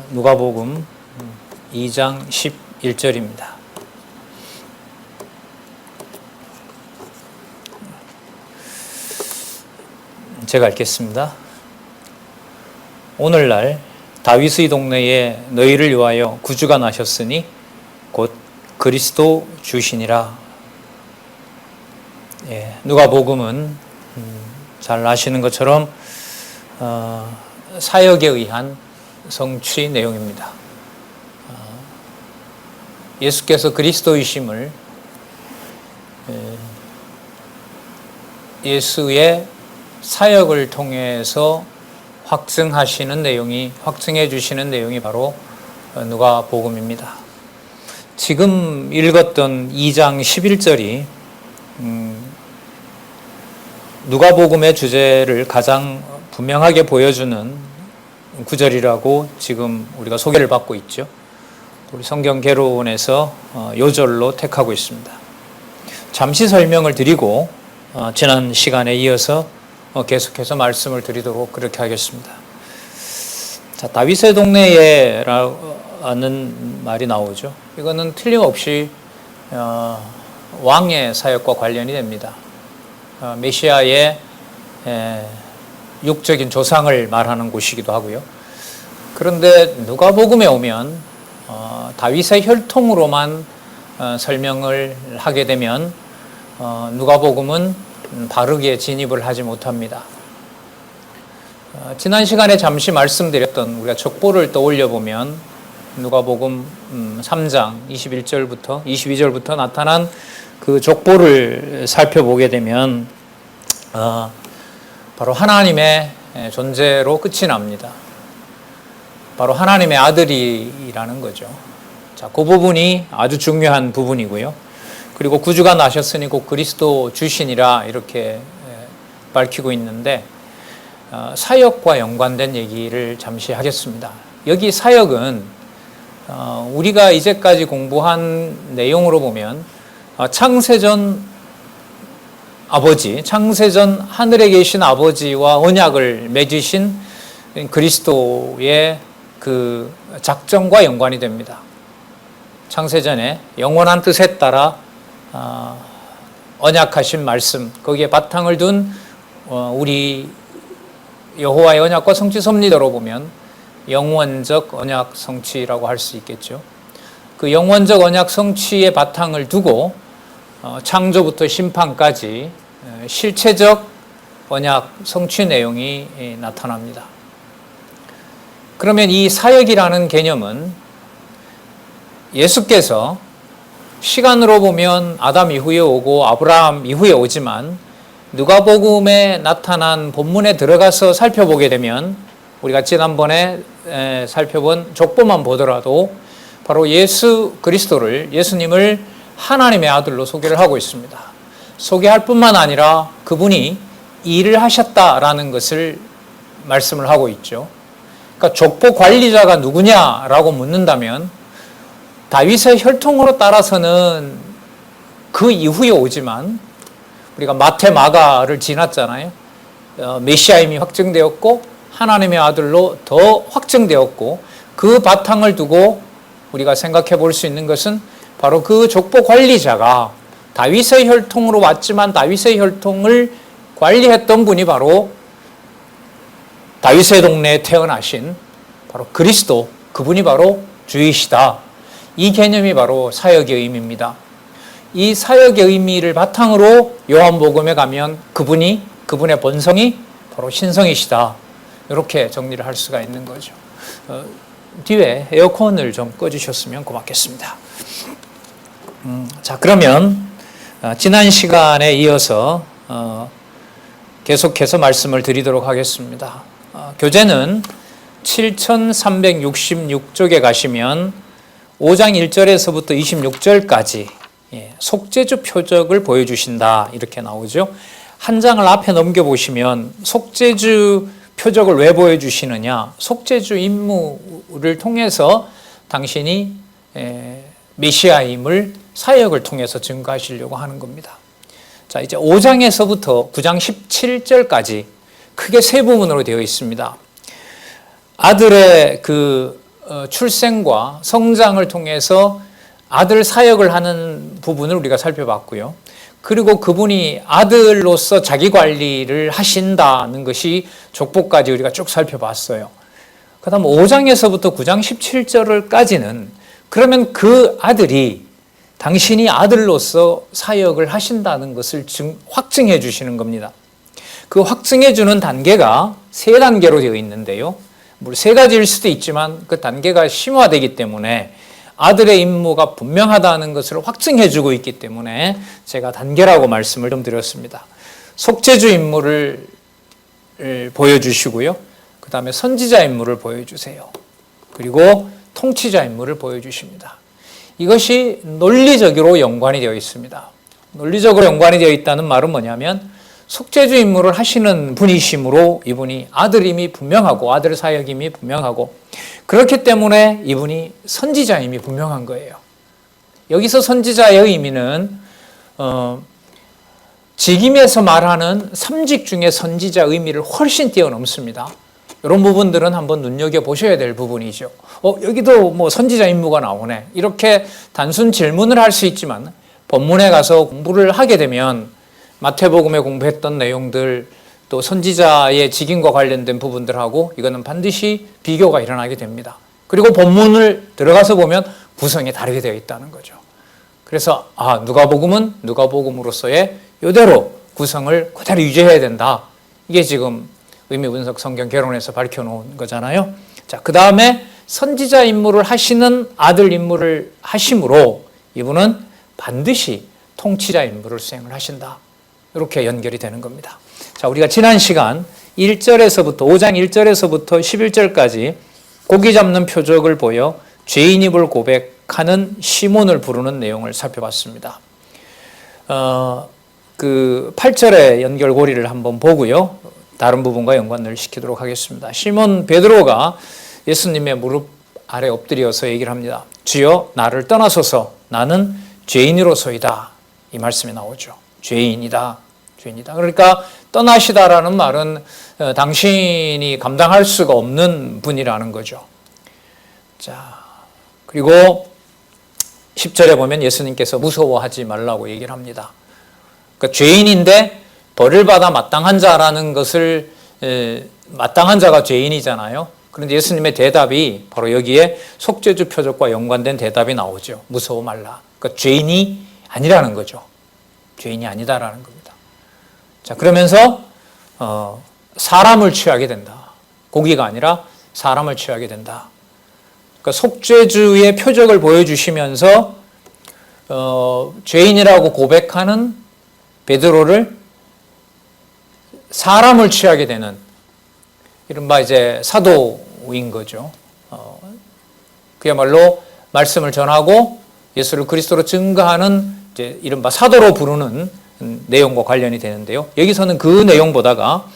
누가복음 2장 11절입니다. 제가 읽겠습니다. 오늘날 다윗의 동네에 너희를 위하여 구주가 나셨으니 곧 그리스도 주시니라. 누가복음은 잘 아시는 것처럼 사역에 의한 성취 내용입니다. 예수께서 그리스도이심을 예수의 사역을 통해서 확증해 주시는 내용이 바로 누가복음입니다. 지금 읽었던 2장 11절이 누가복음의 주제를 가장 분명하게 보여주는 구절이라고 지금 우리가 소개를 받고 있죠. 우리 성경개론에서 요절로 택하고 있습니다. 잠시 설명을 드리고 지난 시간에 이어서 계속해서 말씀을 드리도록 그렇게 하겠습니다. 자, 다윗의 동네에라는 말이 나오죠. 이거는 틀림없이 왕의 사역과 관련이 됩니다. 메시아의 육적인 조상을 말하는 곳이기도 하고요. 그런데 누가복음에 오면 다윗의 혈통으로만 설명을 하게 되면 누가복음은 바르게 진입을 하지 못합니다. 지난 시간에 잠시 말씀드렸던 우리가 족보를 떠올려 보면 누가복음 3장 21절부터 22절부터 나타난 그 족보를 살펴보게 되면 바로 하나님의 존재로 끝이 납니다. 바로 하나님의 아들이라는 거죠. 자, 그 부분이 아주 중요한 부분이고요. 그리고 구주가 나셨으니 곧 그리스도 주시니라 이렇게 밝히고 있는데 사역과 연관된 얘기를 잠시 하겠습니다. 여기 사역은 우리가 이제까지 공부한 내용으로 보면 창세전 하늘에 계신 아버지와 언약을 맺으신 그리스도의 그 작정과 연관이 됩니다. 창세전에 영원한 뜻에 따라 언약하신 말씀, 거기에 바탕을 둔 우리 여호와의 언약과 성취 섭리대로 보면 영원적 언약 성취라고 할 수 있겠죠. 그 영원적 언약 성취의 바탕을 두고 창조부터 심판까지 실체적 언약 성취 내용이 나타납니다. 그러면 이 사역이라는 개념은 예수께서 시간으로 보면 아담 이후에 오고 아브라함 이후에 오지만 누가복음에 나타난 본문에 들어가서 살펴보게 되면 우리가 지난번에 살펴본 족보만 보더라도 바로 예수 그리스도를, 예수님을 하나님의 아들로 소개를 하고 있습니다. 소개할 뿐만 아니라 그분이 일을 하셨다라는 것을 말씀을 하고 있죠. 그러니까 족보 관리자가 누구냐라고 묻는다면 다윗의 혈통으로 따라서는 그 이후에 오지만 우리가 마태, 마가를 지났잖아요. 메시아임이 확증되었고 하나님의 아들로 더 확증되었고 그 바탕을 두고 우리가 생각해 볼 수 있는 것은 바로 그 족보 관리자가 다윗의 혈통으로 왔지만 다윗의 혈통을 관리했던 분이 바로 다윗의 동네에 태어나신 바로 그리스도, 그분이 바로 주이시다. 이 개념이 바로 사역의 의미입니다. 이 사역의 의미를 바탕으로 요한복음에 가면 그분의 본성이 바로 신성이시다. 이렇게 정리를 할 수가 있는 거죠. 뒤에 에어컨을 좀 꺼주셨으면 고맙겠습니다. 자, 그러면 지난 시간에 이어서 계속해서 말씀을 드리도록 하겠습니다. 교재는 7366쪽에 가시면 5장 1절에서부터 26절까지 속죄주 표적을 보여주신다 이렇게 나오죠. 한 장을 앞에 넘겨보시면 속죄주 표적을 왜 보여주시느냐, 속죄주 임무를 통해서 당신이 메시아임을 사역을 통해서 증거하시려고 하는 겁니다. 자, 이제 5장에서부터 9장 17절까지 크게 세 부분으로 되어 있습니다. 아들의 그 출생과 성장을 통해서 아들 사역을 하는 부분을 우리가 살펴봤고요. 그리고 그분이 아들로서 자기 관리를 하신다는 것이 족보까지 우리가 쭉 살펴봤어요. 그 다음 5장에서부터 9장 17절까지는 그러면 그 아들이 당신이 아들로서 사역을 하신다는 것을 확증해 주시는 겁니다. 그 확증해 주는 단계가 세 단계로 되어 있는데요. 물론 세 가지일 수도 있지만 그 단계가 심화되기 때문에 아들의 임무가 분명하다는 것을 확증해 주고 있기 때문에 제가 단계라고 말씀을 좀 드렸습니다. 속죄주 임무를 보여주시고요. 그 다음에 선지자 임무를 보여주세요. 그리고 통치자 임무를 보여주십니다. 이것이 논리적으로 연관이 되어 있습니다. 논리적으로 연관이 되어 있다는 말은 뭐냐면 속죄주 임무를 하시는 분이시므로 이분이 아들임이 분명하고 아들 사역임이 분명하고 그렇기 때문에 이분이 선지자임이 분명한 거예요. 여기서 선지자의 의미는 직임에서 말하는 삼직 중에 선지자 의미를 훨씬 뛰어넘습니다. 이런 부분들은 한번 눈여겨보셔야 될 부분이죠. 여기도 뭐 선지자 임무가 나오네. 이렇게 단순 질문을 할 수 있지만 본문에 가서 공부를 하게 되면 마태복음에 공부했던 내용들 또 선지자의 직임과 관련된 부분들하고 이거는 반드시 비교가 일어나게 됩니다. 그리고 본문을 들어가서 보면 구성이 다르게 되어 있다는 거죠. 그래서 누가복음은 누가복음으로서의 이대로 구성을 그대로 유지해야 된다. 이게 지금 의미분석 성경 개론에서 밝혀놓은 거잖아요. 자, 그 다음에 선지자 임무를 하시는 아들 임무를 하심으로 이분은 반드시 통치자 임무를 수행을 하신다. 이렇게 연결이 되는 겁니다. 자, 우리가 지난 시간 1절에서부터 5장 1절에서부터 11절까지 고기 잡는 표적을 보여 죄인임을 고백하는 시몬을 부르는 내용을 살펴봤습니다. 그 8절의 연결고리를 한번 보고요. 다른 부분과 연관을 시키도록 하겠습니다. 시몬 베드로가 예수님의 무릎 아래 엎드려서 얘기를 합니다. 주여 나를 떠나소서 나는 죄인으로소이다. 이 말씀이 나오죠. 죄인이다. 그러니까 떠나시다라는 말은 당신이 감당할 수가 없는 분이라는 거죠. 자, 그리고 10절에 보면 예수님께서 무서워하지 말라고 얘기를 합니다. 그러니까 죄인인데 벌을 받아 마땅한 자라는 것을 마땅한 자가 죄인이잖아요. 그런데 예수님의 대답이 바로 여기에 속죄주 표적과 연관된 대답이 나오죠. 무서워 말라. 그러니까 죄인이 아니라는 거죠. 죄인이 아니다라는 겁니다. 자, 그러면서 사람을 취하게 된다. 고기가 아니라 사람을 취하게 된다. 그러니까 속죄주의 표적을 보여주시면서 죄인이라고 고백하는 베드로를 사람을 취하게 되는 이른바 이제 사도인 거죠. 그야말로 말씀을 전하고 예수를 그리스도로 증거하는 이제 이른바 사도로 부르는 내용과 관련이 되는데요. 여기서는 그 내용보다가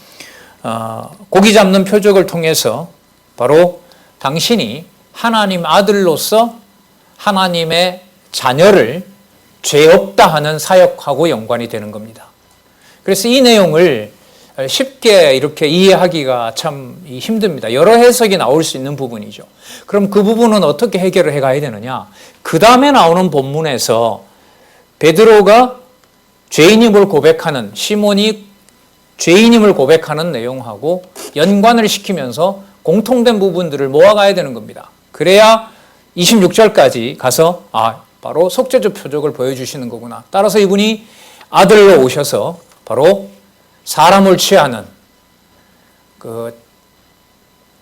고기 잡는 표적을 통해서 바로 당신이 하나님 아들로서 하나님의 자녀를 죄 없다 하는 사역하고 연관이 되는 겁니다. 그래서 이 내용을 쉽게 이렇게 이해하기가 참 힘듭니다. 여러 해석이 나올 수 있는 부분이죠. 그럼 그 부분은 어떻게 해결을 해가야 되느냐? 그 다음에 나오는 본문에서 베드로가 죄인임을 고백하는 시몬이 죄인임을 고백하는 내용하고 연관을 시키면서 공통된 부분들을 모아가야 되는 겁니다. 그래야 26절까지 가서 바로 속죄주 표적을 보여주시는 거구나. 따라서 이분이 아들로 오셔서 바로 사람을 취하는 그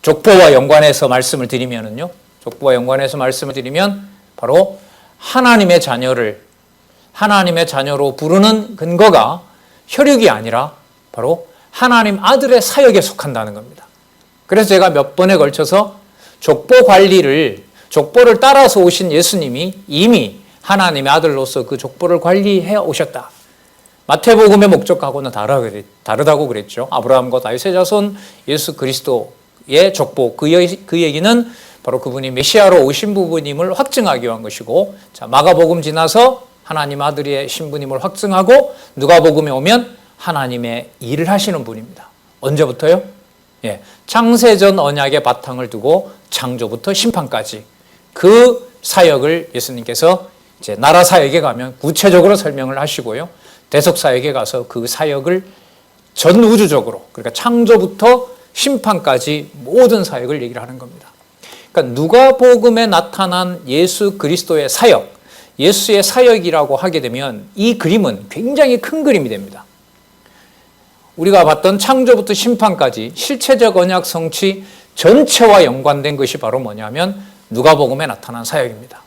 족보와 연관해서 말씀을 드리면은요. 족보와 연관해서 말씀을 드리면 바로 하나님의 자녀로 부르는 근거가 혈육이 아니라 바로 하나님 아들의 사역에 속한다는 겁니다. 그래서 제가 몇 번에 걸쳐서 족보 관리를 족보를 따라서 오신 예수님이 이미 하나님의 아들로서 그 족보를 관리해 오셨다. 마태복음의 목적하고는 다르다고 그랬죠. 아브라함과 다윗의 자손 예수 그리스도의 족보 그 얘기는 바로 그분이 메시아로 오신 부분임을 확증하기 위한 것이고, 자, 마가복음 지나서 하나님 아들의 신분임을 확증하고 누가복음에 오면 하나님의 일을 하시는 분입니다. 언제부터요? 창세전 언약의 바탕을 두고 창조부터 심판까지 그 사역을 예수님께서 이제 나라 사역에 가면 구체적으로 설명을 하시고요. 대속 사역에 가서 그 사역을 전 우주적으로, 그러니까 창조부터 심판까지 모든 사역을 얘기를 하는 겁니다. 그러니까 누가복음에 나타난 예수 그리스도의 사역, 예수의 사역이라고 하게 되면 이 그림은 굉장히 큰 그림이 됩니다. 우리가 봤던 창조부터 심판까지 실체적 언약 성취 전체와 연관된 것이 바로 뭐냐면 누가복음에 나타난 사역입니다.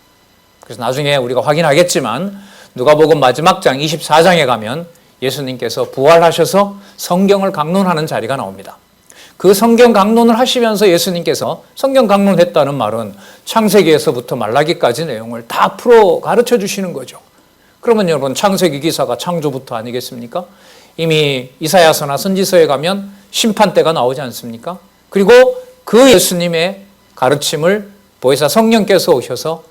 그래서 나중에 우리가 확인하겠지만 누가복음 마지막 장 24장에 가면 예수님께서 부활하셔서 성경을 강론하는 자리가 나옵니다. 그 성경 강론을 하시면서 예수님께서 성경 강론했다는 말은 창세기에서부터 말라기까지 내용을 다 풀어 가르쳐 주시는 거죠. 그러면 여러분 창세기 기사가 창조부터 아니겠습니까? 이미 이사야서나 선지서에 가면 심판때가 나오지 않습니까? 그리고 그 예수님의 가르침을 보혜사 성령께서 오셔서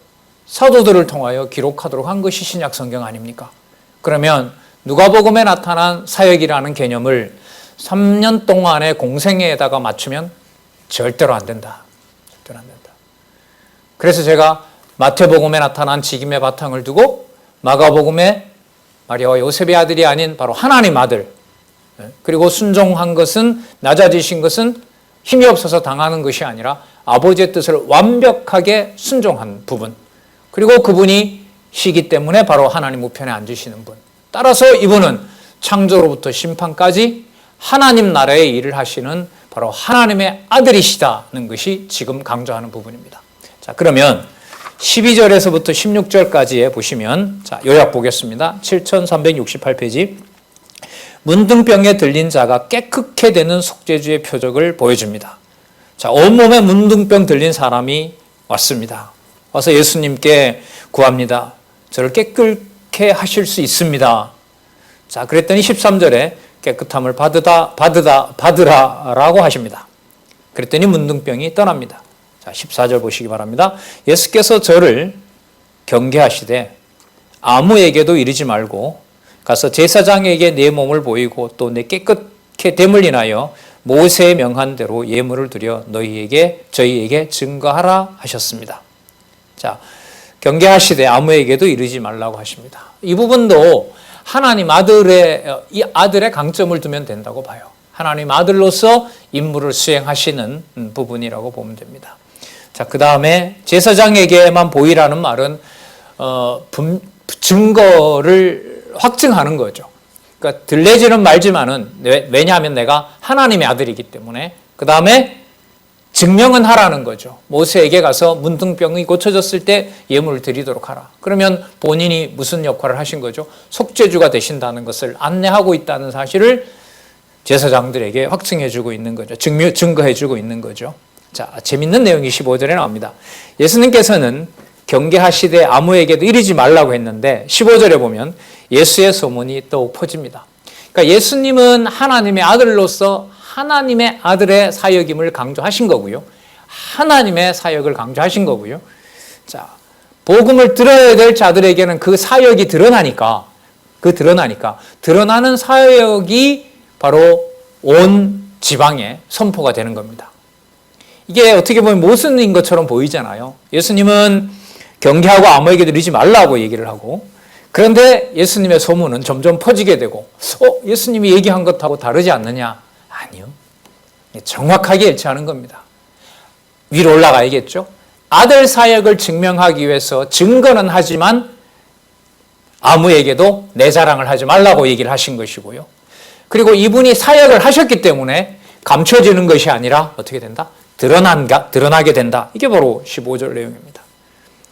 사도들을 통하여 기록하도록 한 것이 신약 성경 아닙니까? 그러면 누가복음에 나타난 사역이라는 개념을 3년 동안의 공생애에다가 맞추면 절대로 안 된다. 절대로 안 된다. 그래서 제가 마태복음에 나타난 직임의 바탕을 두고 마가복음에 마리아와 요셉의 아들이 아닌 바로 하나님 아들, 그리고 순종한 것은, 낮아지신 것은 힘이 없어서 당하는 것이 아니라 아버지의 뜻을 완벽하게 순종한 부분, 그리고 그분이 시기 때문에 바로 하나님 우편에 앉으시는 분, 따라서 이분은 창조로부터 심판까지 하나님 나라의 일을 하시는 바로 하나님의 아들이시다는 것이 지금 강조하는 부분입니다. 자, 그러면 12절에서부터 16절까지에 보시면, 자, 요약 보겠습니다. 7368페이지. 문둥병에 들린 자가 깨끗게 되는 속죄주의 표적을 보여줍니다. 자, 온몸에 문둥병 들린 사람이 왔습니다. 와서 예수님께 구합니다. 저를 깨끗게 하실 수 있습니다. 자, 그랬더니 13절에 깨끗함을 받으라라고 하십니다. 그랬더니 문둥병이 떠납니다. 자, 14절 보시기 바랍니다. 예수께서 저를 경계하시되 아무에게도 이르지 말고 가서 제사장에게 내 몸을 보이고 또 내 깨끗게 됨을 인하여 모세의 명한 대로 예물을 드려 저희에게 증거하라 하셨습니다. 자, 경계하시되 아무에게도 이르지 말라고 하십니다. 이 부분도 하나님 이 아들의 강점을 두면 된다고 봐요. 하나님 아들로서 임무를 수행하시는 부분이라고 보면 됩니다. 자, 그 다음에 제사장에게만 보이라는 말은 증거를 확증하는 거죠. 그러니까 들레지는 말지만은, 왜냐하면 내가 하나님의 아들이기 때문에, 그 다음에 증명은 하라는 거죠. 모세에게 가서 문둥병이 고쳐졌을 때 예물을 드리도록 하라. 그러면 본인이 무슨 역할을 하신 거죠? 속죄주가 되신다는 것을 안내하고 있다는 사실을 제사장들에게 확증해주고 있는 거죠. 증거해주고 있는 거죠. 자, 재밌는 내용이 15절에 나옵니다. 예수님께서는 경계하시되 아무에게도 이르지 말라고 했는데 15절에 보면 예수의 소문이 더욱 퍼집니다. 그러니까 예수님은 하나님의 아들로서 하나님의 아들의 사역임을 강조하신 거고요. 하나님의 사역을 강조하신 거고요. 자, 복음을 들어야 될 자들에게는 그 사역이 드러나니까 드러나는 사역이 바로 온 지방에 선포가 되는 겁니다. 이게 어떻게 보면 모순인 것처럼 보이잖아요. 예수님은 경계하고 아무에게도 이르지 말라고 얘기를 하고, 그런데 예수님의 소문은 점점 퍼지게 되고, 예수님이 얘기한 것하고 다르지 않느냐? 아니요. 정확하게 일치하는 겁니다. 위로 올라가야겠죠? 아들 사역을 증명하기 위해서 증거는 하지만 아무에게도 내 자랑을 하지 말라고 얘기를 하신 것이고요. 그리고 이분이 사역을 하셨기 때문에 감춰지는 것이 아니라 어떻게 된다? 드러나게 된다. 이게 바로 15절 내용입니다.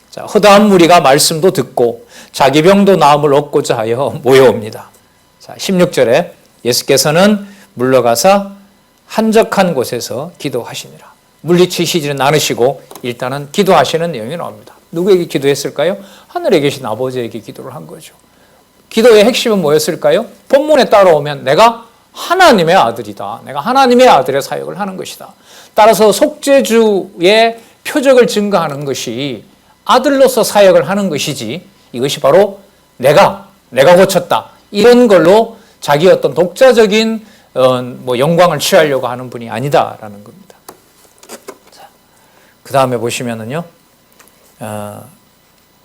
자, 허다한 무리가 말씀도 듣고 자기 병도 나음을 얻고자 하여 모여옵니다. 자, 16절에 예수께서는 물러가사 한적한 곳에서 기도하시니라. 물리치시지는 않으시고 일단은 기도하시는 내용이 나옵니다. 누구에게 기도했을까요? 하늘에 계신 아버지에게 기도를 한 거죠. 기도의 핵심은 뭐였을까요? 본문에 따라오면 내가 하나님의 아들이다. 내가 하나님의 아들의 사역을 하는 것이다. 따라서 속죄주의 표적을 증거하는 것이 아들로서 사역을 하는 것이지, 이것이 바로 내가 고쳤다, 이런 걸로 자기 어떤 독자적인 영광을 취하려고 하는 분이 아니다라는 겁니다. 자, 그 그 다음에 보시면은요,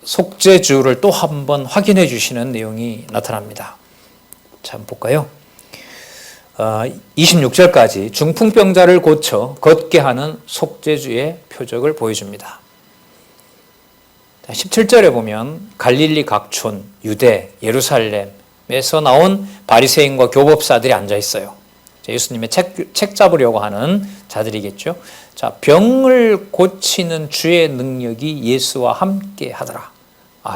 속죄주를 또 한 번 확인해 주시는 내용이 나타납니다. 자, 한번 볼까요? 26절까지 중풍병자를 고쳐 걷게 하는 속죄주의 표적을 보여줍니다. 17절에 보면 갈릴리 각촌, 유대, 예루살렘에서 나온 바리새인과 교법사들이 앉아 있어요. 예수님의 책 잡으려고 하는 자들이겠죠. 자, 병을 고치는 주의 능력이 예수와 함께 하더라.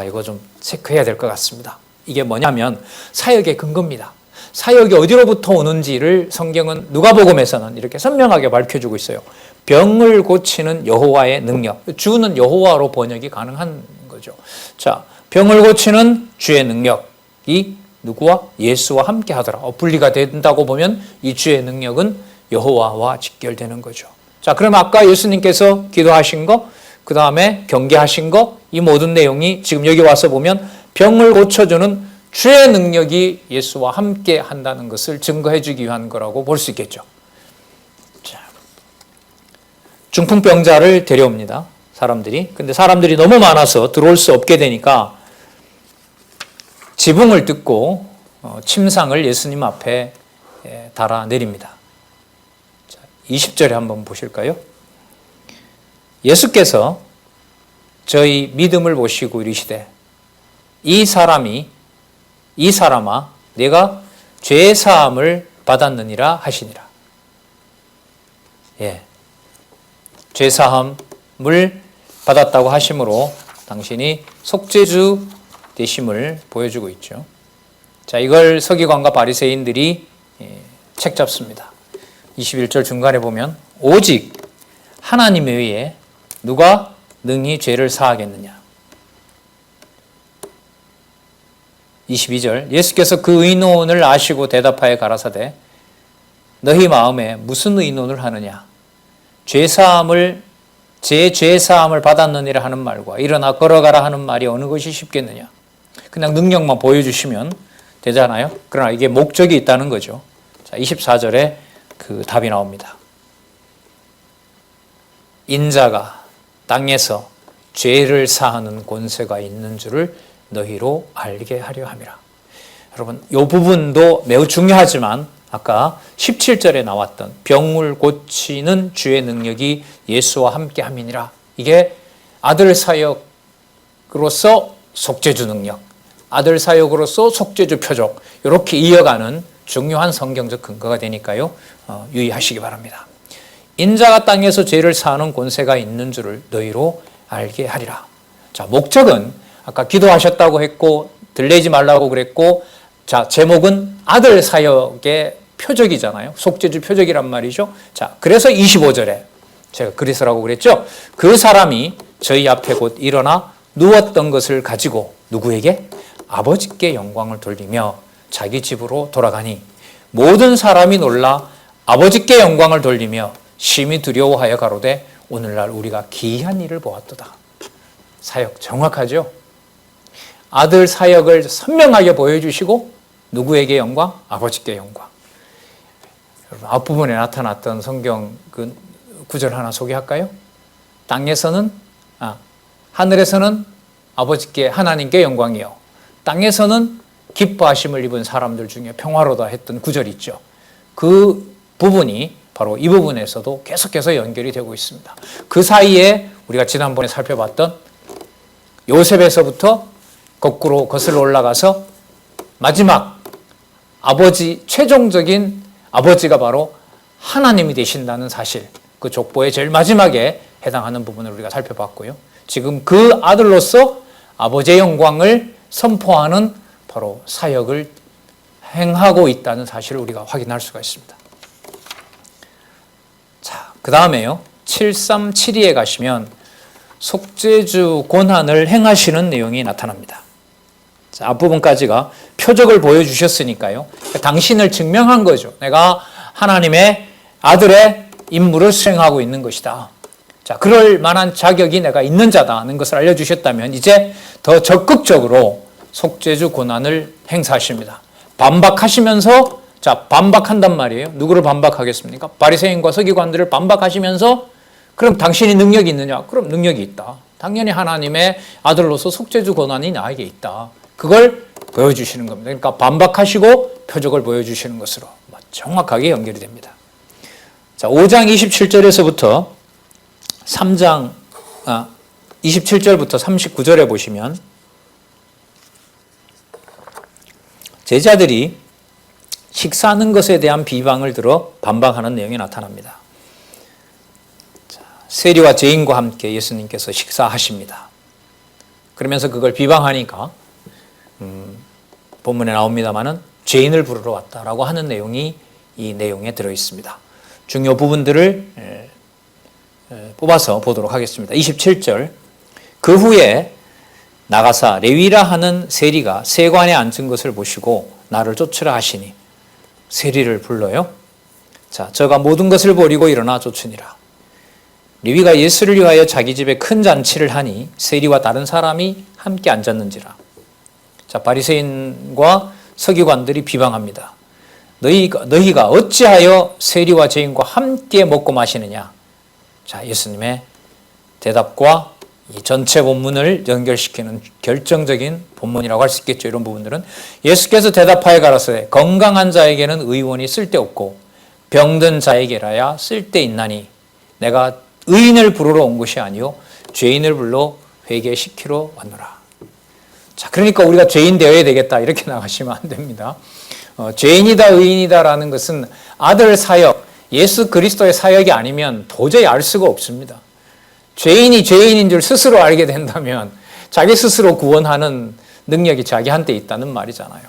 이거 좀 체크해야 될 것 같습니다. 이게 뭐냐면 사역의 근거입니다. 사역이 어디로부터 오는지를 성경은 누가복음에서는 이렇게 선명하게 밝혀주고 있어요. 병을 고치는 여호와의 능력. 주는 여호와로 번역이 가능한 거죠. 자, 병을 고치는 주의 능력이 누구와? 예수와 함께 하더라. 분리가 된다고 보면 이 주의 능력은 여호와와 직결되는 거죠. 자, 그럼 아까 예수님께서 기도하신 거, 그 다음에 경계하신 거, 이 모든 내용이 지금 여기 와서 보면 병을 고쳐주는 주의 능력이 예수와 함께 한다는 것을 증거해 주기 위한 거라고 볼 수 있겠죠. 자, 중풍병자를 데려옵니다. 사람들이. 근데 사람들이 너무 많아서 들어올 수 없게 되니까 지붕을 뜯고 침상을 예수님 앞에 달아 내립니다. 20절에 한번 보실까요? 예수께서 저희 믿음을 보시고 이르시되 이 사람아 내가 죄 사함을 받았느니라 하시니라. 죄 사함을 받았다고 하심으로 당신이 속죄주 되심을 보여주고 있죠. 자, 이걸 서기관과 바리새인들이 책 잡습니다. 21절 중간에 보면 오직 하나님 외에 누가 능히 죄를 사하겠느냐. 22절 예수께서 그 의논을 아시고 대답하여 가라사대 너희 마음에 무슨 의논을 하느냐. 죄 사함을 받았느니라 하는 말과 일어나 걸어가라 하는 말이 어느 것이 쉽겠느냐. 그냥 능력만 보여주시면 되잖아요. 그러나 이게 목적이 있다는 거죠. 자, 24절에 그 답이 나옵니다. 인자가 땅에서 죄를 사하는 권세가 있는 줄을 너희로 알게 하려 함이라. 여러분, 이 부분도 매우 중요하지만 아까 17절에 나왔던 병을 고치는 주의 능력이 예수와 함께 함이니라. 이게 아들 사역으로서 속죄주 능력, 아들 사역으로서 속죄주 표적, 이렇게 이어가는 중요한 성경적 근거가 되니까요. 유의하시기 바랍니다. 인자가 땅에서 죄를 사하는 권세가 있는 줄을 너희로 알게 하리라. 자, 목적은 아까 기도하셨다고 했고 들리지 말라고 그랬고, 자, 제목은 아들 사역의 표적이잖아요. 속죄주 표적이란 말이죠. 자, 그래서 25절에 제가 그리스라고 그랬죠. 그 사람이 저희 앞에 곧 일어나 누웠던 것을 가지고 누구에게? 아버지께 영광을 돌리며 자기 집으로 돌아가니 모든 사람이 놀라 아버지께 영광을 돌리며 심히 두려워하여 가로되 오늘날 우리가 기이한 일을 보았도다. 사역 정확하죠? 아들 사역을 선명하게 보여주시고 누구에게 영광? 아버지께 영광. 여러분, 앞부분에 나타났던 성경 그 구절 하나 소개할까요? 땅에서는 하늘에서는 아버지께 하나님께 영광이요 땅에서는 기뻐하심을 입은 사람들 중에 평화로다 했던 구절이 있죠. 그 부분이 바로 이 부분에서도 계속해서 연결이 되고 있습니다. 그 사이에 우리가 지난번에 살펴봤던 요셉에서부터 거꾸로 거슬러 올라가서 마지막 아버지, 최종적인 아버지가 바로 하나님이 되신다는 사실, 그 족보의 제일 마지막에 해당하는 부분을 우리가 살펴봤고요. 지금 그 아들로서 아버지의 영광을 선포하는 바로 사역을 행하고 있다는 사실을 우리가 확인할 수가 있습니다. 자, 그 다음에요. 7372에 가시면 속죄주 고난을 행하시는 내용이 나타납니다. 자, 앞부분까지가 표적을 보여주셨으니까요. 당신을 증명한 거죠. 내가 하나님의 아들의 임무를 수행하고 있는 것이다. 자, 그럴 만한 자격이 내가 있는 자다는 것을 알려주셨다면 이제 더 적극적으로 속죄주 고난을 행사하십니다. 반박하시면서, 자, 반박한단 말이에요. 누구를 반박하겠습니까? 바리새인과 서기관들을 반박하시면서 그럼 당신이 능력이 있느냐? 그럼 능력이 있다. 당연히 하나님의 아들로서 속죄주 권한이 나에게 있다. 그걸 보여주시는 겁니다. 그러니까 반박하시고 표적을 보여주시는 것으로 정확하게 연결이 됩니다. 자, 5장 27절에서부터 27절부터 39절에 보시면 제자들이 식사하는 것에 대한 비방을 들어 반박하는 내용이 나타납니다. 자, 세리와 죄인과 함께 예수님께서 식사하십니다. 그러면서 그걸 비방하니까 본문에 나옵니다마는 죄인을 부르러 왔다라고 하는 내용이 이 내용에 들어 있습니다. 중요 부분들을 뽑아서 보도록 하겠습니다. 27절, 그 후에 나가사 레위라 하는 세리가 세관에 앉은 것을 보시고 나를 쫓으라 하시니, 세리를 불러요. 자, 저가 모든 것을 버리고 일어나 쫓으니라. 레위가 예수를 위하여 자기 집에 큰 잔치를 하니 세리와 다른 사람이 함께 앉았는지라. 자, 바리새인과 서기관들이 비방합니다. 너희가 어찌하여 세리와 죄인과 함께 먹고 마시느냐? 자, 예수님의 대답과 이 전체 본문을 연결시키는 결정적인 본문이라고 할 수 있겠죠. 이런 부분들은 예수께서 대답하여 가라사대 건강한 자에게는 의원이 쓸데없고 병든 자에게라야 쓸데있나니 내가 의인을 부르러 온 것이 아니요 죄인을 불러 회개시키러 왔노라. 자, 그러니까 우리가 죄인 되어야 되겠다 이렇게 나가시면 안 됩니다. 죄인이다 의인이다라는 것은 아들 사역, 예수 그리스도의 사역이 아니면 도저히 알 수가 없습니다. 죄인이 죄인인 줄 스스로 알게 된다면 자기 스스로 구원하는 능력이 자기한테 있다는 말이잖아요.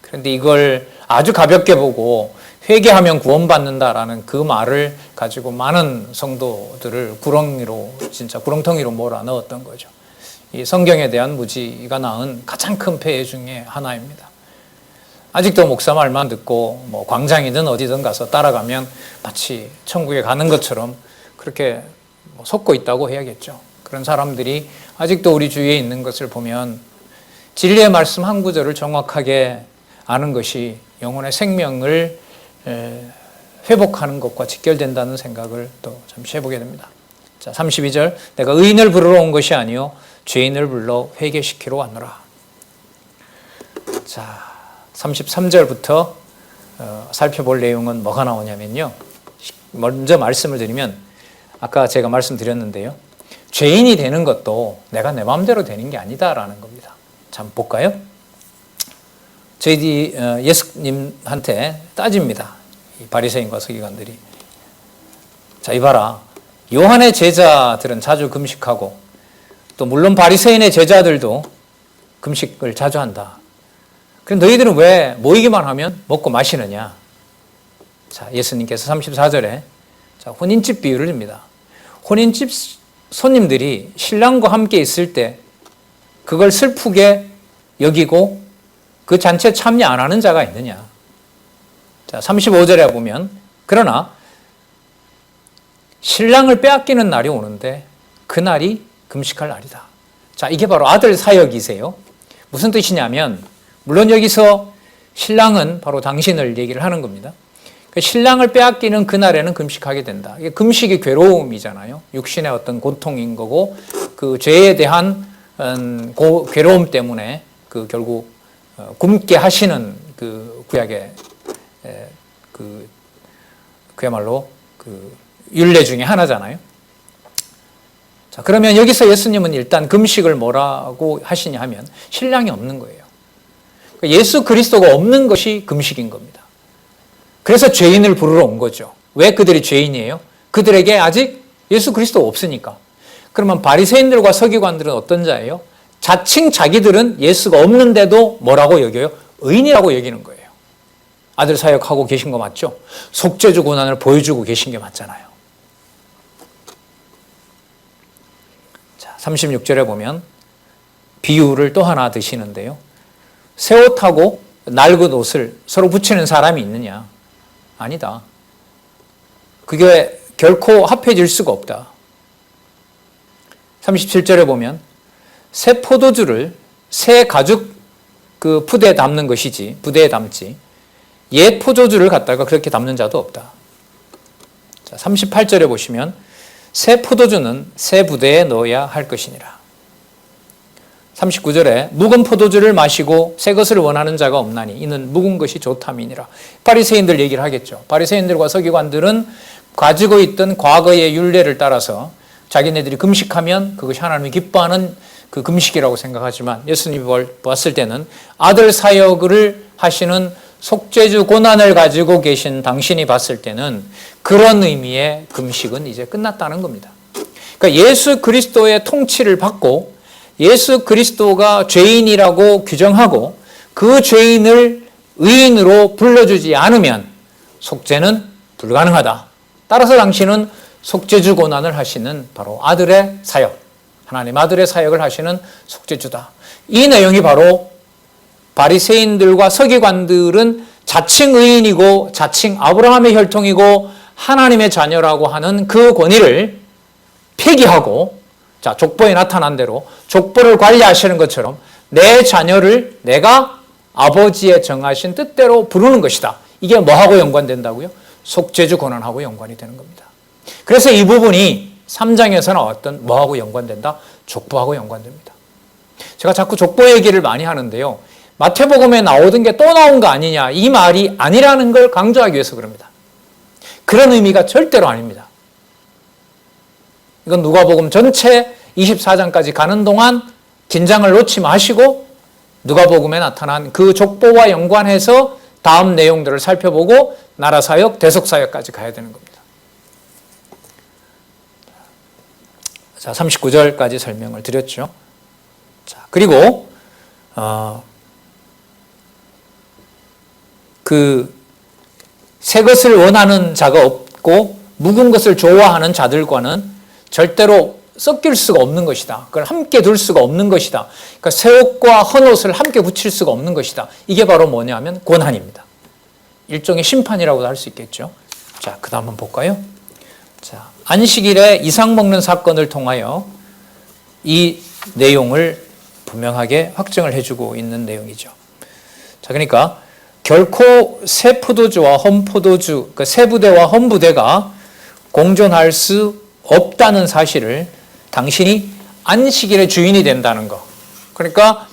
그런데 이걸 아주 가볍게 보고 회개하면 구원받는다라는 그 말을 가지고 많은 성도들을 구렁텅이로 몰아넣었던 거죠. 이 성경에 대한 무지가 낳은 가장 큰 폐해 중에 하나입니다. 아직도 목사 말만 듣고 광장이든 어디든 가서 따라가면 마치 천국에 가는 것처럼 그렇게 속고 있다고 해야겠죠. 그런 사람들이 아직도 우리 주위에 있는 것을 보면 진리의 말씀 한 구절을 정확하게 아는 것이 영혼의 생명을 회복하는 것과 직결된다는 생각을 또 잠시 해보게 됩니다. 자, 32절, 내가 의인을 부르러 온 것이 아니요 죄인을 불러 회개시키러 왔노라. 자, 33절부터 살펴볼 내용은 뭐가 나오냐면요. 먼저 말씀을 드리면 아까 제가 말씀드렸는데요. 죄인이 되는 것도 내가 내 마음대로 되는 게 아니다라는 겁니다. 자, 한번 볼까요? 저희들이 예수님한테 따집니다. 이 바리새인과 서기관들이. 자, 이봐라. 요한의 제자들은 자주 금식하고 또 물론 바리새인의 제자들도 금식을 자주 한다. 그럼 너희들은 왜 모이기만 하면 먹고 마시느냐? 자, 예수님께서 34절에 혼인집 비유를 듭니다. 혼인집 손님들이 신랑과 함께 있을 때 그걸 슬프게 여기고 그 잔치에 참여 안 하는 자가 있느냐? 자, 35절에 보면 그러나 신랑을 빼앗기는 날이 오는데 그 날이 금식할 날이다. 자, 이게 바로 아들 사역이세요. 무슨 뜻이냐면 물론 여기서 신랑은 바로 당신을 얘기를 하는 겁니다. 신랑을 빼앗기는 그날에는 금식하게 된다. 이게 금식이 괴로움이잖아요. 육신의 어떤 고통인 거고 그 죄에 대한 괴로움 때문에 그 결국 굶게 하시는 그 구약의 그야말로 그 율례 중에 하나잖아요. 자, 그러면 여기서 예수님은 일단 금식을 뭐라고 하시냐 하면 신랑이 없는 거예요. 예수 그리스도가 없는 것이 금식인 겁니다. 그래서 죄인을 부르러 온 거죠. 왜 그들이 죄인이에요? 그들에게 아직 예수 그리스도가 없으니까. 그러면 바리새인들과 서기관들은 어떤 자예요? 자칭 자기들은 예수가 없는데도 뭐라고 여겨요? 의인이라고 여기는 거예요. 아들 사역하고 계신 거 맞죠? 속죄주 고난을 보여주고 계신 게 맞잖아요. 자, 36절에 보면 비유를 또 하나 드시는데요. 새 옷하고 낡은 옷을 서로 붙이는 사람이 있느냐? 아니다. 그게 결코 합해질 수가 없다. 37절에 보면 새 포도주를 새 가죽 그 부대에 담는 것이지 부대에 담지 옛 포도주를 갖다가 그렇게 담는 자도 없다. 자, 38절에 보시면 새 포도주는 새 부대에 넣어야 할 것이니라. 39절에 묵은 포도주를 마시고 새 것을 원하는 자가 없나니 이는 묵은 것이 좋담이니라. 바리새인들 얘기를 하겠죠. 바리새인들과 서기관들은 가지고 있던 과거의 율례를 따라서 자기네들이 금식하면 그것이 하나님이 기뻐하는 그 금식이라고 생각하지만 예수님이 봤을 때는 아들 사역을 하시는 속죄주 고난을 가지고 계신 당신이 봤을 때는 그런 의미의 금식은 이제 끝났다는 겁니다. 그러니까 예수 그리스도의 통치를 받고 예수 그리스도가 죄인이라고 규정하고 그 죄인을 의인으로 불러주지 않으면 속죄는 불가능하다. 따라서 당신은 속죄주 고난을 하시는 바로 아들의 사역, 하나님 아들의 사역을 하시는 속죄주다. 이 내용이 바로 바리새인들과 서기관들은 자칭 의인이고 자칭 아브라함의 혈통이고 하나님의 자녀라고 하는 그 권위를 폐기하고, 자, 족보에 나타난 대로 족보를 관리하시는 것처럼 내 자녀를 내가 아버지의 정하신 뜻대로 부르는 것이다. 이게 뭐하고 연관된다고요? 속죄주 고난하고 연관이 되는 겁니다. 그래서 이 부분이 3장에서 나왔던 뭐하고 연관된다? 족보하고 연관됩니다. 제가 자꾸 족보 얘기를 많이 하는데요. 마태복음에 나오던 게 또 나온 거 아니냐, 이 말이 아니라는 걸 강조하기 위해서 그럽니다. 그런 의미가 절대로 아닙니다. 이건 누가복음 전체 24장까지 가는 동안 긴장을 놓지 마시고 누가복음에 나타난 그 족보와 연관해서 다음 내용들을 살펴보고 나라사역, 대속사역까지 가야 되는 겁니다. 자, 39절까지 설명을 드렸죠. 자, 그리고 새 것을 원하는 자가 없고 묵은 것을 좋아하는 자들과는 절대로 섞일 수가 없는 것이다. 그걸 함께 둘 수가 없는 것이다. 그러니까 새 옷과 헌 옷을 함께 붙일 수가 없는 것이다. 이게 바로 뭐냐면 고난입니다. 일종의 심판이라고도 할 수 있겠죠. 자, 그 다음 한번 볼까요? 자, 안식일에 이삭 먹는 사건을 통하여 이 내용을 분명하게 확정을 해주고 있는 내용이죠. 자, 그러니까 결코 새 포도주와 헌 포도주, 그러니까 새 부대와 헌 부대가 공존할 수 없다는 사실을 당신이 안식일의 주인이 된다는 거. 그러니까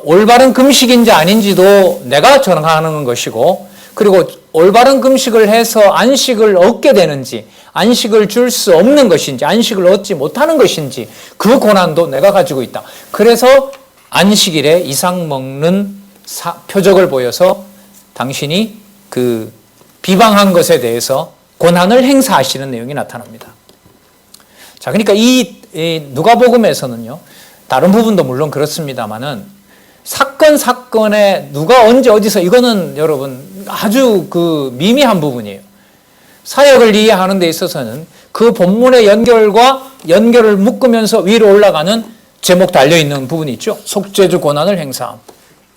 올바른 금식인지 아닌지도 내가 정하는 것이고, 그리고 올바른 금식을 해서 안식을 얻게 되는지, 안식을 줄 수 없는 것인지, 안식을 얻지 못하는 것인지 그 권한도 내가 가지고 있다. 그래서 안식일에 이삭 먹는 표적을 보여서 당신이 그 비방한 것에 대해서 권한을 행사하시는 내용이 나타납니다. 자, 그러니까 이 누가복음에서는요, 다른 부분도 물론 그렇습니다만은 사건에 누가 언제 어디서, 이거는 여러분 아주 그 미미한 부분이에요. 사역을 이해하는 데 있어서는 그 본문의 연결을 묶으면서 위로 올라가는 제목 달려있는 부분이 있죠. 속죄주 권한을 행사함.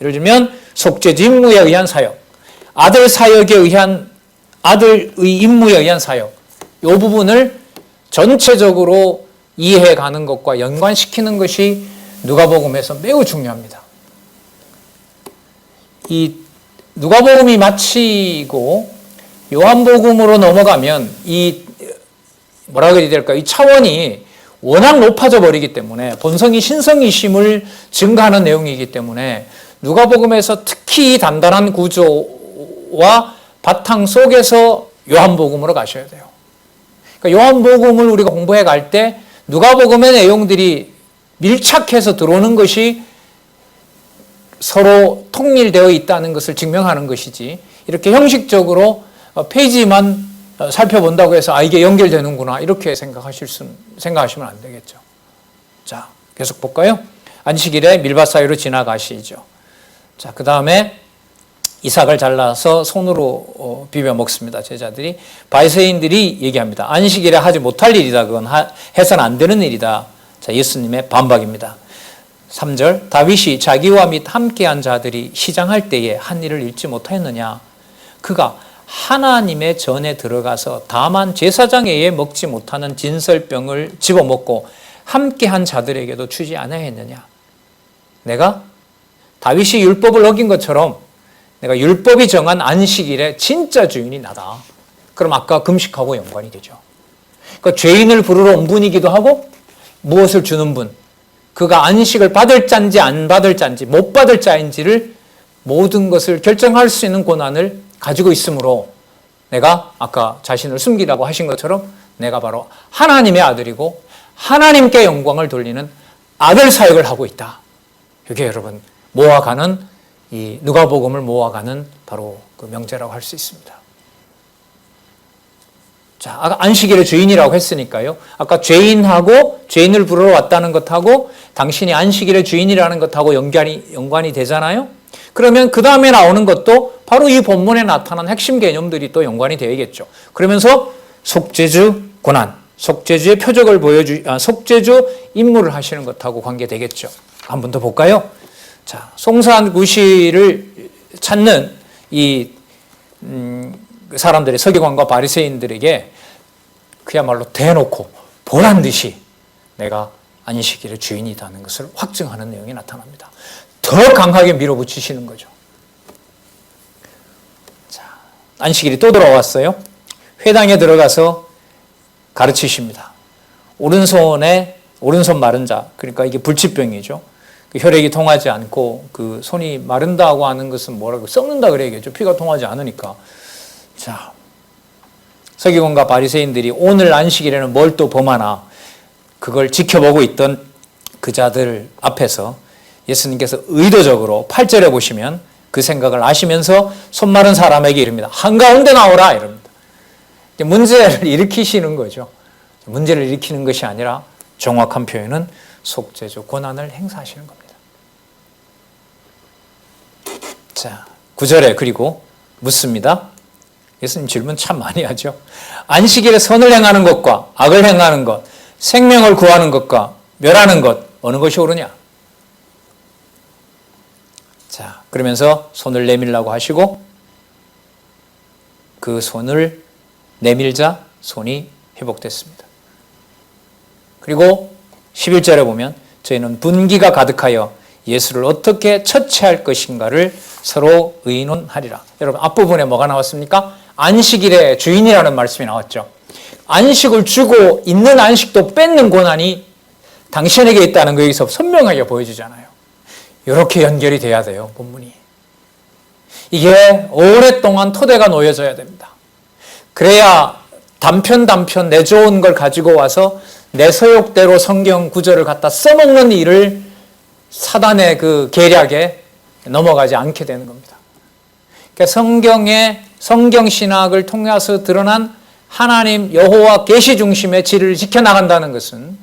예를 들면 속죄주 임무에 의한 사역, 아들 사역에 의한, 아들의 임무에 의한 사역, 이 부분을 전체적으로 이해해가는 것과 연관시키는 것이 누가복음에서 매우 중요합니다. 이 누가복음이 마치고 요한복음으로 넘어가면 이 뭐라 그래야 될까, 이 차원이 워낙 높아져 버리기 때문에, 본성이 신성이심을 증가하는 내용이기 때문에 누가복음에서 특히 단단한 구조와 바탕 속에서 요한복음으로 가셔야 돼요. 그러니까 요한복음을 우리가 공부해 갈 때 누가복음의 내용들이 밀착해서 들어오는 것이 서로 통일되어 있다는 것을 증명하는 것이지, 이렇게 형식적으로 페이지만 살펴본다고 해서 이게 연결되는구나 이렇게 생각하시면 안 되겠죠. 자, 계속 볼까요? 안식일에 밀밭 사이로 지나가시죠. 자, 그 다음에 이삭을 잘라서 손으로 비벼 먹습니다. 제자들이. 바리새인들이 얘기합니다. 안식일에 하지 못할 일이다. 그건 해서는 안 되는 일이다. 자, 예수님의 반박입니다. 3절, 다윗이 자기와 및 함께한 자들이 시장할 때에 한 일을 잃지 못하였느냐. 그가 하나님의 전에 들어가서 다만 제사장에게 먹지 못하는 진설병을 집어먹고 함께한 자들에게도 주지 아니하였느냐. 내가 다윗이 율법을 어긴 것처럼 내가 율법이 정한 안식일의 진짜 주인이 나다. 그럼 아까 금식하고 연관이 되죠. 그러니까 죄인을 부르러 온 분이기도 하고 무엇을 주는 분, 그가 안식을 받을 자인지 안 받을 자인지 못 받을 자인지를 모든 것을 결정할 수 있는 권한을 가지고 있으므로 내가 아까 자신을 숨기라고 하신 것처럼 내가 바로 하나님의 아들이고 하나님께 영광을 돌리는 아들 사역을 하고 있다. 이게 여러분 모아가는 이 누가복음을 모아가는 바로 그 명제라고 할 수 있습니다. 자, 아까 안식일의 주인이라고 했으니까요. 아까 죄인하고 죄인을 부르러 왔다는 것하고 당신이 안식일의 주인이라는 것하고 연관이 되잖아요. 그러면 그 다음에 나오는 것도 바로 이 본문에 나타난 핵심 개념들이 또 연관이 되어야겠죠. 그러면서 속죄주 고난, 속죄주의 표적을 속죄주 임무를 하시는 것하고 관계되겠죠. 한 번 더 볼까요? 자, 송사한 구실을 찾는 이 사람들의 서기관과 바리새인들에게 그야말로 대놓고 보란 듯이 내가 안식일의 주인이라는 것을 확증하는 내용이 나타납니다. 더 강하게 밀어붙이시는 거죠. 자, 안식일이 또 돌아왔어요. 회당에 들어가서 가르치십니다. 오른손 마른 자, 그러니까 이게 불치병이죠. 그 혈액이 통하지 않고 그 손이 마른다고 하는 것은 뭐라고 썩는다 그래야겠죠. 피가 통하지 않으니까. 자, 서기관과 바리새인들이 오늘 안식일에는 뭘 또 범하나 그걸 지켜보고 있던 그 자들 앞에서 예수님께서 의도적으로 8절에 보시면 그 생각을 아시면서 손 마른 사람에게 이릅니다. 한가운데 나오라 이럽니다. 문제를 일으키시는 거죠. 문제를 일으키는 것이 아니라 정확한 표현은 속죄주 권한을 행사하시는 겁니다. 자, 9절에 그리고 묻습니다. 예수님 질문 참 많이 하죠. 안식일에 선을 행하는 것과 악을 행하는 것, 생명을 구하는 것과 멸하는 것, 어느 것이 옳으냐? 자, 그러면서 손을 내밀라고 하시고 그 손을 내밀자 손이 회복됐습니다. 그리고 11절에 보면 저희는 분기가 가득하여 예수를 어떻게 처치할 것인가를 서로 의논하리라. 여러분 앞부분에 뭐가 나왔습니까? 안식일의 주인이라는 말씀이 나왔죠. 안식을 주고 있는 안식도 뺏는 권한이 당신에게 있다는 거 여기서 선명하게 보여주잖아요. 이렇게 연결이 돼야 돼요, 본문이. 이게 오랫동안 토대가 놓여져야 됩니다. 그래야 단편 내 좋은 걸 가지고 와서 내 소욕대로 성경 구절을 갖다 써먹는 일을 사단의 그 계략에 넘어가지 않게 되는 겁니다. 그러니까 성경신학을 통해서 드러난 하나님 여호와 계시 중심의 질을 지켜나간다는 것은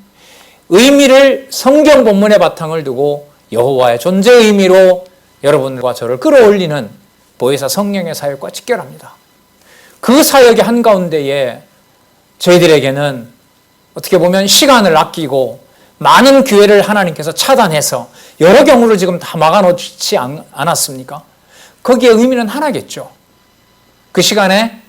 의미를 성경 본문의 바탕을 두고 여호와의 존재 의미로 여러분과 저를 끌어올리는 보혜사 성령의 사역과 직결합니다. 그 사역의 한가운데에 저희들에게는 어떻게 보면 시간을 아끼고 많은 기회를 하나님께서 차단해서 여러 경우를 지금 다 막아놓지 않았습니까? 거기에 의미는 하나겠죠. 그 시간에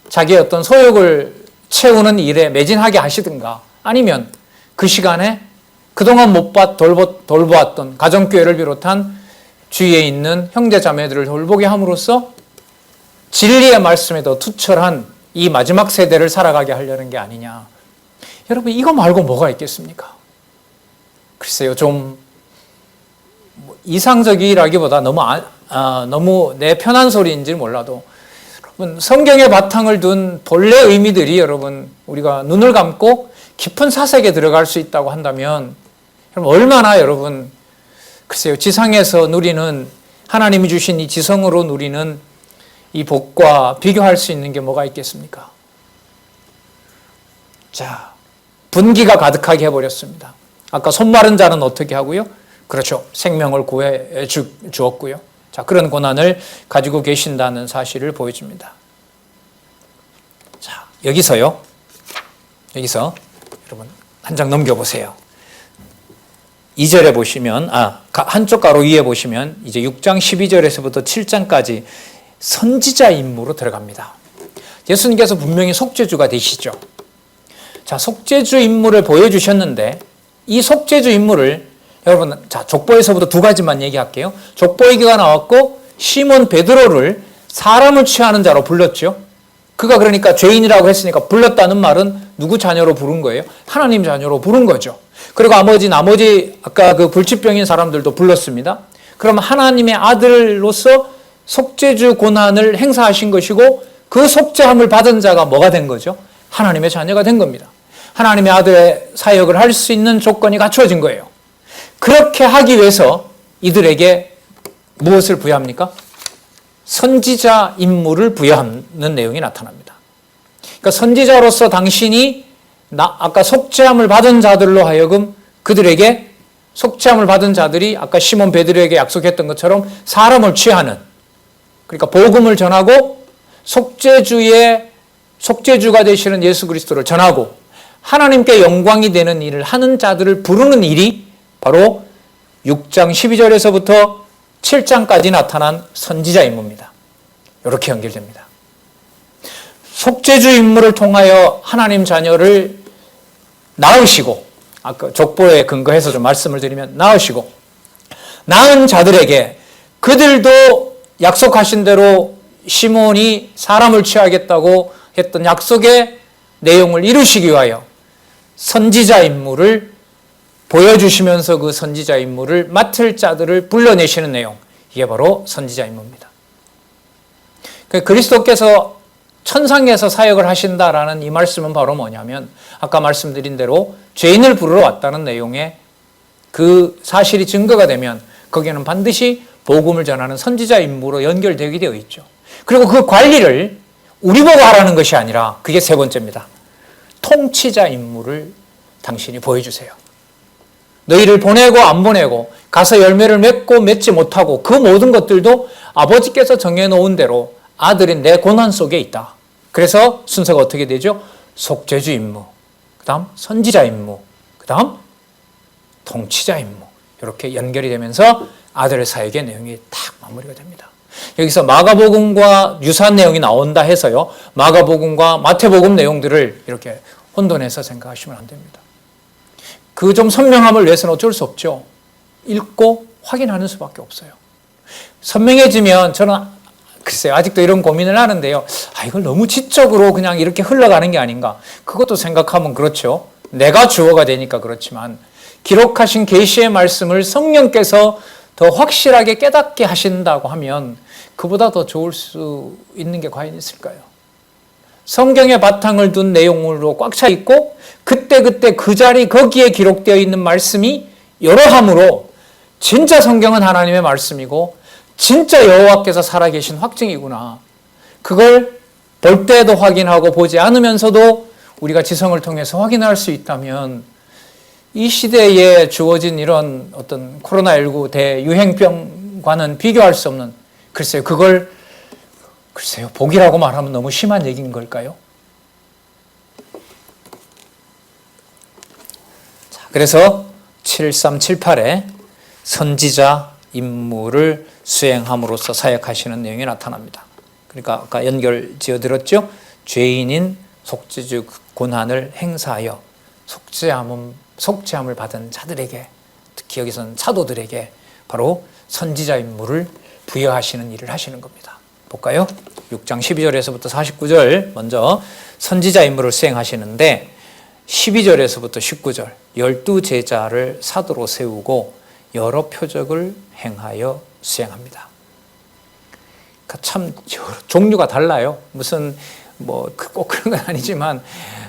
자기의 어떤 소욕을 채우는 일에 매진하게 하시든가 아니면 그 시간에 그동안 못 돌보았던 가정교회를 비롯한 주위에 있는 형제자매들을 돌보게 함으로써 진리의 말씀에 더 투철한 이 마지막 세대를 살아가게 하려는 게 아니냐. 여러분 이거 말고 뭐가 있겠습니까? 글쎄요, 좀 이상적이라기보다 너무 내 편한 소리인지 몰라도 여러분 성경의 바탕을 둔 본래 의미들이 여러분 우리가 눈을 감고 깊은 사색에 들어갈 수 있다고 한다면 여러분 얼마나 여러분 글쎄요 지상에서 누리는 하나님이 주신 이 지성으로 누리는 이 복과 비교할 수 있는 게 뭐가 있겠습니까? 자, 분기가 가득하게 해버렸습니다. 아까 손 마른 자는 어떻게 하고요? 그렇죠. 생명을 구해 주었고요. 자, 그런 권한을 가지고 계신다는 사실을 보여줍니다. 자, 여기서 여러분 한 장 넘겨보세요. 2절에 보시면 한쪽 가로 위에 보시면 이제 6장 12절에서부터 7장까지 선지자 임무로 들어갑니다. 예수님께서 분명히 속죄주가 되시죠. 자, 속죄주 임무를 보여주셨는데 이 속죄주 임무를 여러분 자 족보에서부터 두 가지만 얘기할게요. 족보 얘기가 나왔고 시몬 베드로를 사람을 취하는 자로 불렀죠. 그가 그러니까 죄인이라고 했으니까 불렀다는 말은 누구 자녀로 부른 거예요? 하나님 자녀로 부른 거죠. 그리고 나머지 아까 그 불치병인 사람들도 불렀습니다. 그럼 하나님의 아들로서 속죄주 고난을 행사하신 것이고 그 속죄함을 받은 자가 뭐가 된 거죠? 하나님의 자녀가 된 겁니다. 하나님의 아들의 사역을 할 수 있는 조건이 갖추어진 거예요. 그렇게 하기 위해서 이들에게 무엇을 부여합니까? 선지자 임무를 부여하는 내용이 나타납니다. 그러니까 선지자로서 당신이 아까 속죄함을 받은 자들로 하여금 그들에게 속죄함을 받은 자들이 아까 시몬 베드로에게 약속했던 것처럼 사람을 취하는, 그러니까 복음을 전하고 속죄주가 되시는 예수 그리스도를 전하고 하나님께 영광이 되는 일을 하는 자들을 부르는 일이 바로 6장 12절에서부터 7장까지 나타난 선지자 임무입니다. 이렇게 연결됩니다. 속죄주 임무를 통하여 하나님 자녀를 낳으시고, 아까 족보에 근거해서 좀 말씀을 드리면 낳으시고, 낳은 자들에게 그들도 약속하신 대로 시몬이 사람을 취하겠다고 했던 약속의 내용을 이루시기 위하여 선지자 임무를 보여주시면서 그 선지자 임무를 맡을 자들을 불러내시는 내용, 이게 바로 선지자 임무입니다. 그리스도께서 천상에서 사역을 하신다라는 이 말씀은 바로 뭐냐면 아까 말씀드린 대로 죄인을 부르러 왔다는 내용의 그 사실이 증거가 되면 거기에는 반드시 복음을 전하는 선지자 임무로 연결되게 되어 있죠. 그리고 그 관리를 우리 보고 하라는 것이 아니라 그게 세 번째입니다. 통치자 임무를 당신이 보여주세요. 너희를 보내고 안 보내고 가서 열매를 맺고 맺지 못하고 그 모든 것들도 아버지께서 정해놓은 대로 아들인 내 고난 속에 있다. 그래서 순서가 어떻게 되죠? 속죄주 임무, 그 다음 선지자 임무, 그 다음 통치자 임무, 이렇게 연결이 되면서 아들의 사역의 내용이 딱 마무리가 됩니다. 여기서 마가복음과 유사한 내용이 나온다 해서요, 마가복음과 마태복음 내용들을 이렇게 혼돈해서 생각하시면 안 됩니다. 그 좀 선명함을 위해서는 어쩔 수 없죠. 읽고 확인하는 수밖에 없어요. 선명해지면 저는 글쎄요, 아직도 이런 고민을 하는데요. 이걸 너무 지적으로 그냥 이렇게 흘러가는 게 아닌가. 그것도 생각하면 그렇죠. 내가 주어가 되니까 그렇지만 기록하신 계시의 말씀을 성령께서 더 확실하게 깨닫게 하신다고 하면 그보다 더 좋을 수 있는 게 과연 있을까요? 성경의 바탕을 둔 내용으로 꽉 차 있고 그때그때 그 자리 거기에 기록되어 있는 말씀이 여러함으로 진짜 성경은 하나님의 말씀이고 진짜 여호와께서 살아계신 확증이구나. 그걸 볼 때도 확인하고 보지 않으면서도 우리가 지성을 통해서 확인할 수 있다면 이 시대에 주어진 이런 어떤 코로나19 대유행병과는 비교할 수 없는, 글쎄요, 복이라고 말하면 너무 심한 얘기인 걸까요? 자, 그래서 7378에 선지자 임무를 수행함으로써 사역하시는 내용이 나타납니다. 그러니까 아까 연결 지어드렸죠? 죄인인 속죄주 고난을 행사하여 속죄함을 받은 자들에게, 특히 여기서는 사도들에게 바로 선지자 임무를 부여하시는 일을 하시는 겁니다. 볼까요? 6장 12절에서부터 49절 먼저 선지자 임무를 수행하시는데 12절에서부터 19절 12제자를 사도로 세우고 여러 표적을 행하여 수행합니다. 그러니까 참 종류가 달라요. 무슨 꼭 그런 건 아니지만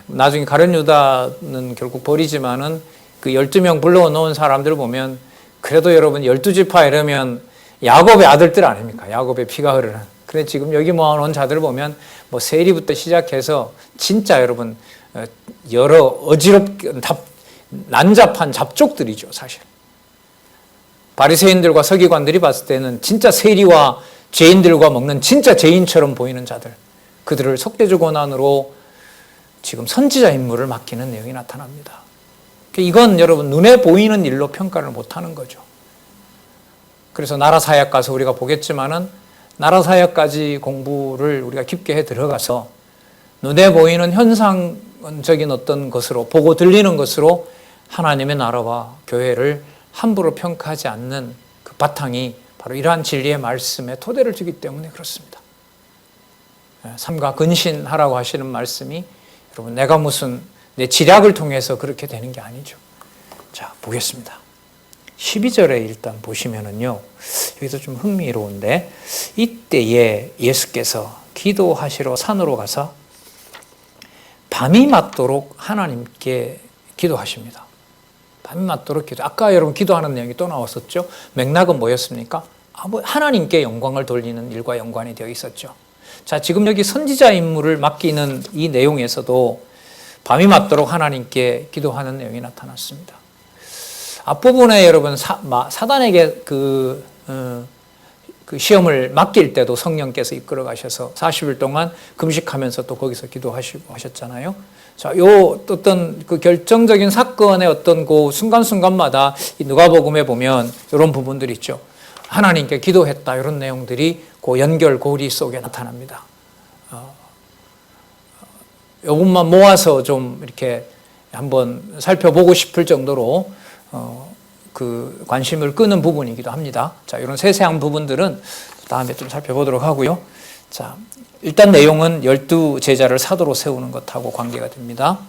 나중에 가룟 유다는 결국 버리지만은 그 12명 불러놓은 사람들을 보면 그래도 여러분 12지파 이러면 야곱의 아들들 아닙니까? 야곱의 피가 흐르는. 그래 지금 여기 모아놓은 자들을 보면 세리부터 시작해서 진짜 여러분 여러 어지럽게 난잡한 잡족들이죠, 사실. 바리새인들과 서기관들이 봤을 때는 진짜 세리와 죄인들과 먹는 진짜 죄인처럼 보이는 자들, 그들을 속죄주 고난으로 지금 선지자 임무를 맡기는 내용이 나타납니다. 이건 여러분 눈에 보이는 일로 평가를 못하는 거죠. 그래서 나라 사역 가서 우리가 보겠지만은 나라 사역까지 공부를 우리가 깊게 해 들어가서 눈에 보이는 현상적인 어떤 것으로 보고 들리는 것으로 하나님의 나라와 교회를 함부로 평가하지 않는 그 바탕이 바로 이러한 진리의 말씀에 토대를 주기 때문에 그렇습니다. 삼가 근신하라고 하시는 말씀이 여러분 내가 무슨 내 지략을 통해서 그렇게 되는 게 아니죠. 자, 보겠습니다. 12절에 일단 보시면은요, 여기서 좀 흥미로운데, 이때에 예수께서 기도하시러 산으로 가서 밤이 맞도록 하나님께 기도하십니다. 밤이 맞도록 기도. 아까 여러분 기도하는 내용이 또 나왔었죠. 맥락은 뭐였습니까? 하나님께 영광을 돌리는 일과 연관이 되어 있었죠. 자, 지금 여기 선지자 임무를 맡기는 이 내용에서도 밤이 맞도록 하나님께 기도하는 내용이 나타났습니다. 앞부분에 여러분 사단에게 그 시험을 맡길 때도 성령께서 이끌어 가셔서 40일 동안 금식하면서 또 거기서 기도하시고 하셨잖아요. 자, 요 어떤 그 결정적인 사건의 어떤 그 순간순간마다 이 누가복음에 보면 이런 부분들이 있죠. 하나님께 기도했다, 이런 내용들이 그 연결고리 속에 나타납니다. 요것만 모아서 좀 이렇게 한번 살펴보고 싶을 정도로 그 관심을 끄는 부분이기도 합니다. 자, 이런 세세한 부분들은 다음에 좀 살펴보도록 하고요. 자, 일단 내용은 12 제자를 사도로 세우는 것하고 관계가 됩니다.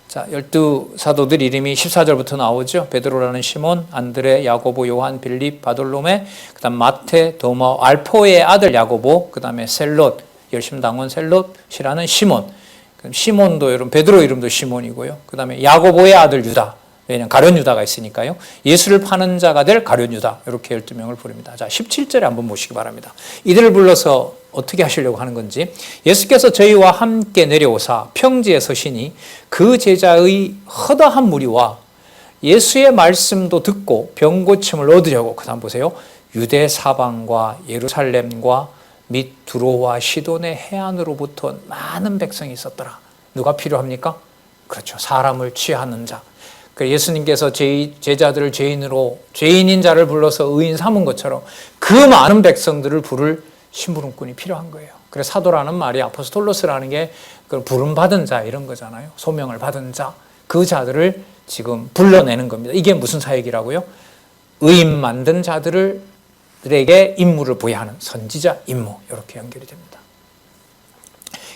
자, 12 사도들 이름이 14절부터 나오죠. 베드로라는 시몬, 안드레, 야고보, 요한, 빌립, 바돌로메, 그다음 마태, 도마, 알포의 아들 야고보, 그다음에 셀롯, 열심당원 셀롯이라는 시몬. 시몬도 여러분 베드로 이름도 시몬이고요. 그다음에 야고보의 아들 유다. 왜냐하면 가룟 유다가 있으니까요. 예수를 파는 자가 될 가룟 유다. 이렇게 12명을 부릅니다. 자, 17절에 한번 보시기 바랍니다. 이들을 불러서 어떻게 하시려고 하는 건지. 예수께서 저희와 함께 내려오사 평지에 서시니 그 제자의 허다한 무리와 예수의 말씀도 듣고 병 고침을 얻으려고, 그 다음 보세요. 유대 사방과 예루살렘과 및 두로와 시돈의 해안으로부터 많은 백성이 있었더라. 누가 필요합니까? 그렇죠. 사람을 취하는 자. 예수님께서 제자들을 죄인인 자를 불러서 의인 삼은 것처럼 그 많은 백성들을 부를 심부름꾼이 필요한 거예요. 그래서 사도라는 말이 아포스톨로스라는 게 부름받은 자 이런 거잖아요. 소명을 받은 자, 그 자들을 지금 불러내는 겁니다. 이게 무슨 사역이라고요? 의인 만든 자들에게 임무를 부여하는 선지자 임무, 이렇게 연결이 됩니다.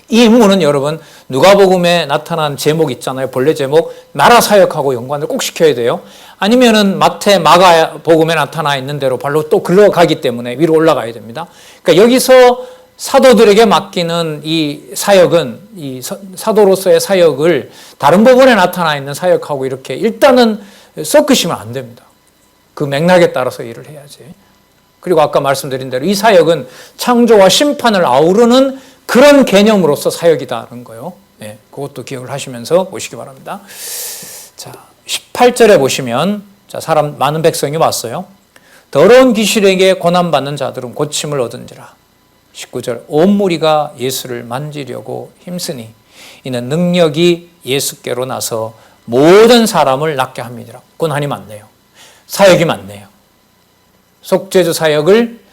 이 임무는 여러분 누가복음에 나타난 제목 있잖아요. 본래 제목 나라 사역하고 연관을 꼭 시켜야 돼요. 아니면은 마태, 마가복음에 나타나 있는 대로 발로 또 글러가기 때문에 위로 올라가야 됩니다. 그러니까 여기서 사도들에게 맡기는 이 사역은, 이 사도로서의 사역을 다른 부분에 나타나 있는 사역하고 이렇게 일단은 섞으시면 안 됩니다. 그 맥락에 따라서 일을 해야지. 그리고 아까 말씀드린 대로 이 사역은 창조와 심판을 아우르는 그런 개념으로서 사역이다는 거요. 네, 그것도 기억을 하시면서 보시기 바랍니다. 자, 18절에 보시면, 자, 많은 백성이 왔어요. 더러운 귀신에게 고난받는 자들은 고침을 얻은지라. 19절, 온 무리가 예수를 만지려고 힘쓰니 이는 능력이 예수께로 나서 모든 사람을 낫게 합니다. 고난이 많네요. 사역이 많네요. 속죄주 사역을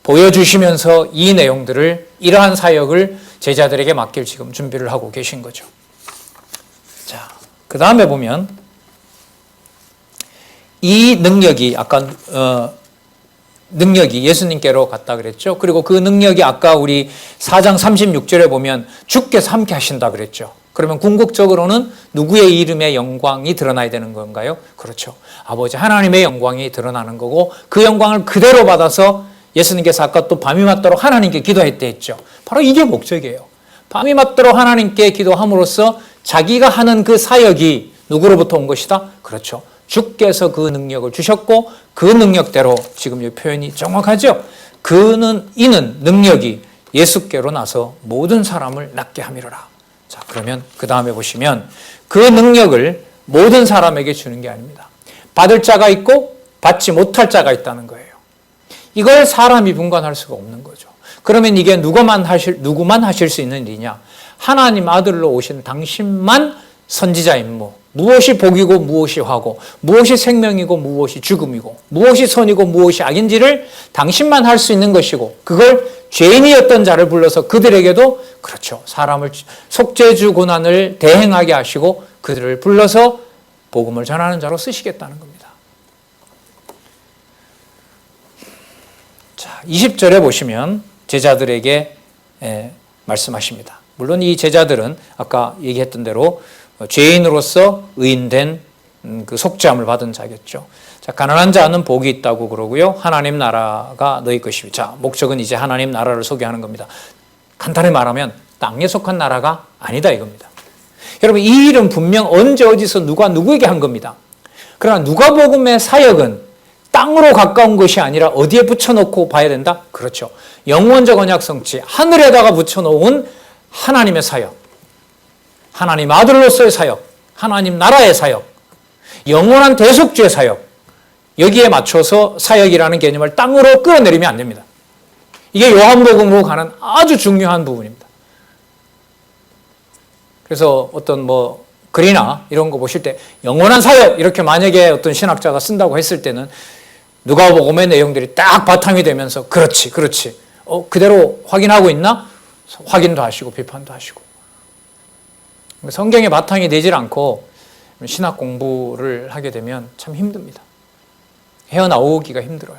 보여주시면서 이 내용들을, 이러한 사역을 제자들에게 맡길 지금 준비를 하고 계신 거죠. 자, 그 다음에 보면 이 능력이 아까 능력이 예수님께로 갔다 그랬죠. 그리고 그 능력이 아까 우리 4장 36절에 보면 주께서 함께 하신다 그랬죠. 그러면 궁극적으로는 누구의 이름의 영광이 드러나야 되는 건가요? 그렇죠. 아버지 하나님의 영광이 드러나는 거고, 그 영광을 그대로 받아서 예수님께서 아까 또 밤이 맞도록 하나님께 기도했대 했죠. 바로 이게 목적이에요. 밤이 맞도록 하나님께 기도함으로써 자기가 하는 그 사역이 누구로부터 온 것이다? 그렇죠. 주께서 그 능력을 주셨고, 그 능력대로, 지금 이 표현이 정확하죠? 이는 능력이 예수께로 나서 모든 사람을 낫게 함이로라. 자, 그러면 그 다음에 보시면 그 능력을 모든 사람에게 주는 게 아닙니다. 받을 자가 있고 받지 못할 자가 있다는 거예요. 이걸 사람이 분간할 수가 없는 거죠. 그러면 이게 누구만 하실 수 있는 일이냐? 하나님 아들로 오신 당신만 선지자 임무. 무엇이 복이고 무엇이 화고, 무엇이 생명이고 무엇이 죽음이고, 무엇이 선이고 무엇이 악인지를 당신만 할 수 있는 것이고, 그걸 죄인이었던 자를 불러서 그들에게도, 그렇죠, 사람을 속죄주 고난을 대행하게 하시고 그들을 불러서 복음을 전하는 자로 쓰시겠다는 겁니다. 자, 20절에 보시면 제자들에게 말씀하십니다. 물론 이 제자들은 아까 얘기했던 대로 죄인으로서 의인된 그 속죄함을 받은 자겠죠. 자, 가난한 자는 복이 있다고 그러고요. 하나님 나라가 너희 것이고. 자, 목적은 이제 하나님 나라를 소개하는 겁니다. 간단히 말하면 땅에 속한 나라가 아니다 이겁니다. 여러분, 이 일은 분명 언제 어디서 누가 누구에게 한 겁니다. 그러나 누가복음의 사역은 땅으로 가까운 것이 아니라 어디에 붙여놓고 봐야 된다? 그렇죠. 영원적 언약 성취, 하늘에다가 붙여놓은 하나님의 사역, 하나님 아들로서의 사역, 하나님 나라의 사역, 영원한 대속주의 사역, 여기에 맞춰서 사역이라는 개념을 땅으로 끌어내리면 안 됩니다. 이게 요한복음으로 가는 아주 중요한 부분입니다. 그래서 어떤 글이나 이런 거 보실 때 영원한 사역 이렇게 만약에 어떤 신학자가 쓴다고 했을 때는 누가복음의 내용들이 딱 바탕이 되면서 그렇지 그대로 확인하고 있나? 확인도 하시고 비판도 하시고. 성경에 바탕이 되질 않고 신학 공부를 하게 되면 참 힘듭니다. 헤어나오기가 힘들어요.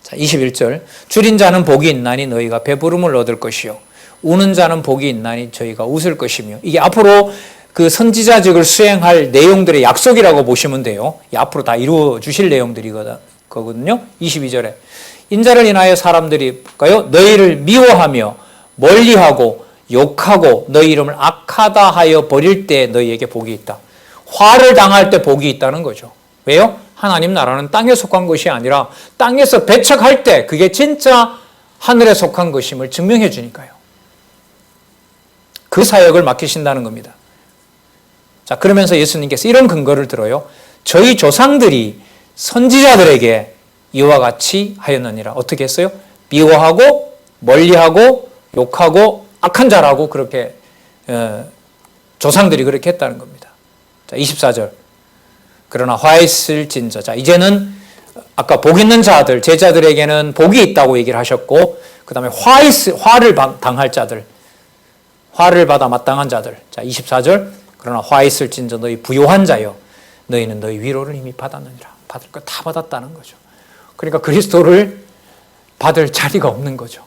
자, 21절. 줄인 자는 복이 있나니 너희가 배부름을 얻을 것이요 우는 자는 복이 있나니 저희가 웃을 것이며. 이게 앞으로 그 선지자직을 수행할 내용들의 약속이라고 보시면 돼요. 앞으로 다 이루어 주실 내용들이거든요. 22절에 인자를 인하여 사람들이 너희를 미워하며 멀리하고 욕하고 너희 이름을 악하다 하여 버릴 때 너희에게 복이 있다. 화를 당할 때 복이 있다는 거죠. 왜요? 하나님 나라는 땅에 속한 것이 아니라 땅에서 배척할 때 그게 진짜 하늘에 속한 것임을 증명해 주니까요. 그 사역을 맡기신다는 겁니다. 자, 그러면서 예수님께서 이런 근거를 들어요. 저희 조상들이 선지자들에게 이와 같이 하였느니라. 어떻게 했어요? 미워하고 멀리하고 욕하고 악한 자라고 그렇게 조상들이 그렇게 했다는 겁니다. 자, 24절. 그러나 화 있을 진저. 자, 이제는 아까 복 있는 자들, 제자들에게는 복이 있다고 얘기를 하셨고, 그 다음에 화를 당할 자들, 화를 받아 마땅한 자들. 자, 24절. 그러나 화 있을 진저 너희 부요한 자여, 너희는 너희 위로를 이미 받았느니라. 받을 거 다 받았다는 거죠. 그러니까 그리스도를 받을 자리가 없는 거죠.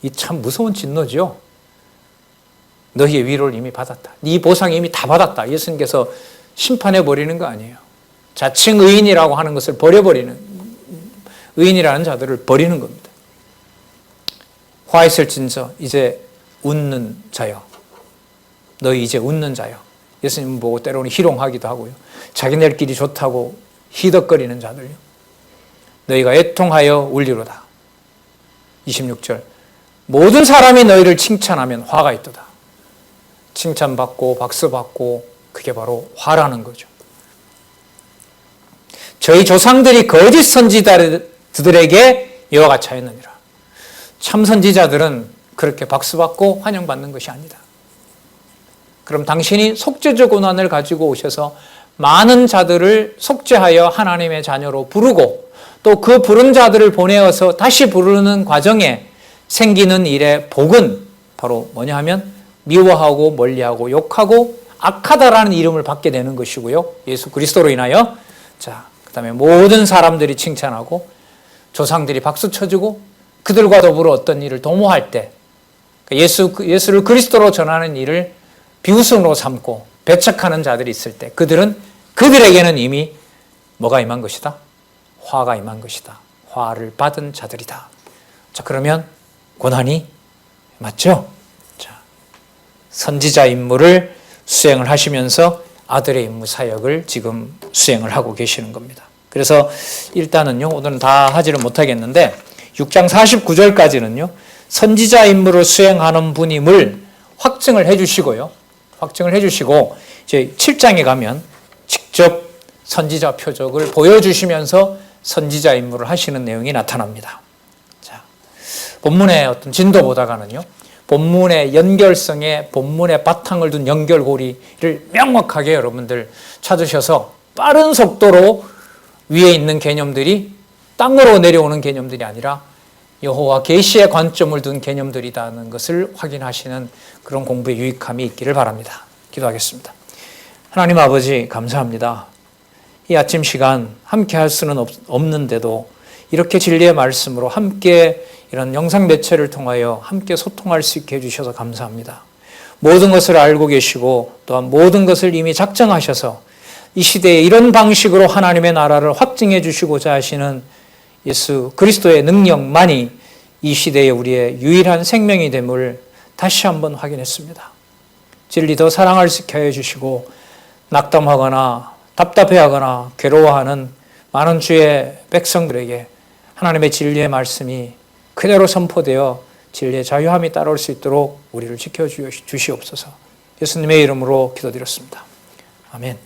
이 참 무서운 진노죠. 너희의 위로를 이미 받았다. 네 보상 이미 다 받았다. 예수님께서 심판해 버리는 거 아니에요. 자칭 의인이라고 하는 것을 버려버리는, 의인이라는 자들을 버리는 겁니다. 화 있을 진저 이제 웃는 자여, 너희 이제 웃는 자여. 예수님 보고 때로는 희롱하기도 하고요. 자기네들끼리 좋다고 희덕거리는 자들요. 너희가 애통하여 울리로다. 26절. 모든 사람이 너희를 칭찬하면 화가 있도다. 칭찬받고 박수받고 그게 바로 화라는 거죠. 저희 조상들이 거짓 선지자들에게 이와 같이 하였느니라. 참 선지자들은 그렇게 박수받고 환영받는 것이 아니다. 그럼 당신이 속죄적 고난을 가지고 오셔서 많은 자들을 속죄하여 하나님의 자녀로 부르고 또 그 부른 자들을 보내어서 다시 부르는 과정에 생기는 일의 복은 바로 뭐냐 하면 미워하고 멀리하고 욕하고 악하다라는 이름을 받게 되는 것이고요. 예수 그리스도로 인하여. 자, 그 다음에 모든 사람들이 칭찬하고 조상들이 박수 쳐주고 그들과 더불어 어떤 일을 도모할 때 예수를 그리스도로 전하는 일을 비웃음으로 삼고 배척하는 자들이 있을 때 그들에게는 이미 뭐가 임한 것이다? 화가 임한 것이다. 화를 받은 자들이다. 자, 그러면 고난이 맞죠? 자, 선지자 임무를 수행을 하시면서 아들의 임무 사역을 지금 수행을 하고 계시는 겁니다. 그래서 일단은요, 오늘은 다 하지를 못하겠는데 6장 49절까지는요, 선지자 임무를 수행하는 분임을 확증을 해주시고요. 확증을 해주시고 이제 7장에 가면 직접 선지자 표적을 보여주시면서 선지자 임무를 하시는 내용이 나타납니다. 자, 본문의 어떤 진도보다가는요, 본문의 연결성에 본문의 바탕을 둔 연결고리를 명확하게 여러분들 찾으셔서 빠른 속도로 위에 있는 개념들이 땅으로 내려오는 개념들이 아니라 여호와 계시의 관점을 둔 개념들이라는 것을 확인하시는 그런 공부의 유익함이 있기를 바랍니다. 기도하겠습니다. 하나님 아버지 감사합니다. 이 아침 시간 함께 할 수는 없는데도 이렇게 진리의 말씀으로 함께 이런 영상 매체를 통하여 함께 소통할 수 있게 해주셔서 감사합니다. 모든 것을 알고 계시고 또한 모든 것을 이미 작정하셔서 이 시대에 이런 방식으로 하나님의 나라를 확증해 주시고자 하시는 예수 그리스도의 능력만이 이 시대에 우리의 유일한 생명이 됨을 다시 한번 확인했습니다. 진리 더 사랑할 수 있게 해주시고 낙담하거나 답답해하거나 괴로워하는 많은 주의 백성들에게 하나님의 진리의 말씀이 그대로 선포되어 진리의 자유함이 따라올 수 있도록 우리를 지켜주시옵소서. 예수님의 이름으로 기도드렸습니다. 아멘.